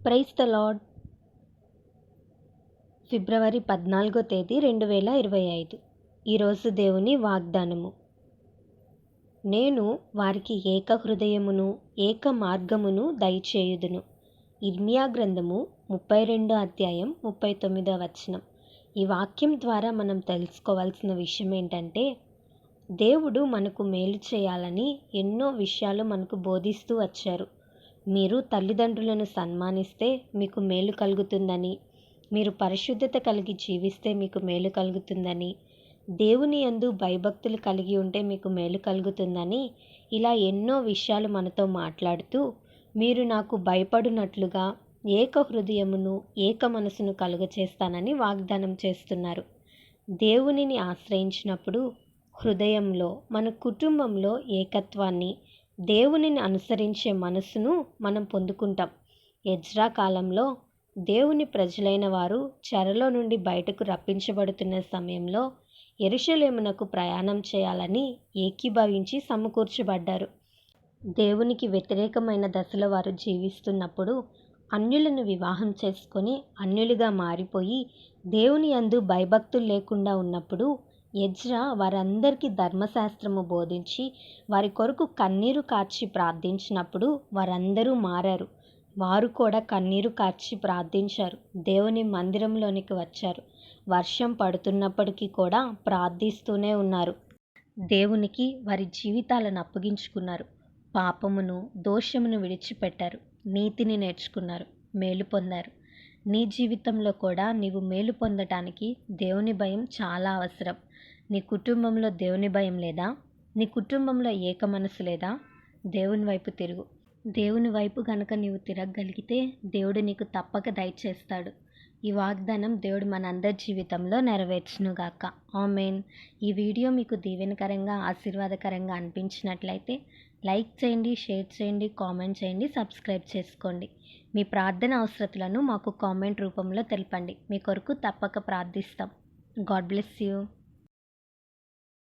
Praise the lord. ఫిబ్రవరి 14వ తేదీ 2025. ఈరోజు దేవుని వాగ్దానము. నేను వారికి ఏక హృదయమును ఏక మార్గమును దయచేయుదును. ఇర్మియా గ్రంథము 32వ అధ్యాయం 39వ వచనం. ఈ వాక్యం ద్వారా మనం తెలుసుకోవాల్సిన విషయం ఏంటంటే, దేవుడు మనకు మేలు చేయాలని ఎన్నో విషయాలు మనకు బోధిస్తూ వచ్చారు. మీరు తల్లిదండ్రులను సన్మానిస్తే మీకు మేలు కలుగుతుందని, మీరు పరిశుద్ధత కలిగి జీవిస్తే మీకు మేలు కలుగుతుందని, దేవుని యందు భయభక్తులు కలిగి ఉంటే మీకు మేలు కలుగుతుందని, ఇలా ఎన్నో విషయాలు మనతో మాట్లాడుతూ, మీరు నాకు భయపడినట్లుగా ఏక హృదయమును ఏక మనసును కలుగచేస్తానని వాగ్దానం చేస్తున్నారు. దేవునిని ఆశ్రయించినప్పుడు హృదయంలో, మన కుటుంబంలో ఏకత్వాన్ని, దేవునిని అనుసరించే మనసును మనం పొందుకుంటాం. ఎజ్రా కాలంలో దేవుని ప్రజలైన వారు చెరలో నుండి బయటకు రప్పించబడుతున్న సమయంలో యెరూషలేమునకు ప్రయాణం చేయాలని ఏకీభవించి సమకూర్చబడ్డారు. దేవునికి వ్యతిరేకమైన దశలో వారు జీవిస్తున్నప్పుడు అన్యులను వివాహం చేసుకొని అన్యులుగా మారిపోయి దేవుని యందు భయభక్తులు లేకుండా ఉన్నప్పుడు ఎజ్రా వారందరికీ ధర్మశాస్త్రము బోధించి వారి కొరకు కన్నీరు కార్చి ప్రార్థించినప్పుడు వారందరూ మారారు. వారు కూడా కన్నీరు కార్చి ప్రార్థించారు. దేవుని మందిరంలోనికి వచ్చారు. వర్షం పడుతున్నప్పటికీ కూడా ప్రార్థిస్తూనే ఉన్నారు. దేవునికి వారి జీవితాలను అప్పగించుకున్నారు. పాపమును, దోషమును విడిచిపెట్టారు. నీతిని నేర్చుకున్నారు. మేలు పొందారు. నీ జీవితంలో కూడా నీవు మేలు పొందటానికి దేవుని భయం చాలా అవసరం. నీ కుటుంబంలో దేవుని భయం లేదా? నీ కుటుంబంలో ఏక మనసు లేదా? దేవుని వైపు తిరుగు. దేవుని వైపు గనక నీవు తిరగగలిగితే దేవుడు నీకు తప్పక దయచేస్తాడు. ఈ వాగ్దానం దేవుడు మనందరి జీవితంలో నెరవేర్చునుగాక. ఆమేన్. ఈ వీడియో మీకు దీవెనకరంగా, ఆశీర్వాదకరంగా అనిపించినట్లయితే లైక్ చేయండి, షేర్ చేయండి, కామెంట్ చేయండి, సబ్స్క్రైబ్ చేసుకోండి. మీ ప్రార్థన అవసరతలను మాకు కామెంట్ రూపంలో తెలపండి. మీ కొరకు తప్పక ప్రార్థిస్తాం. God bless you.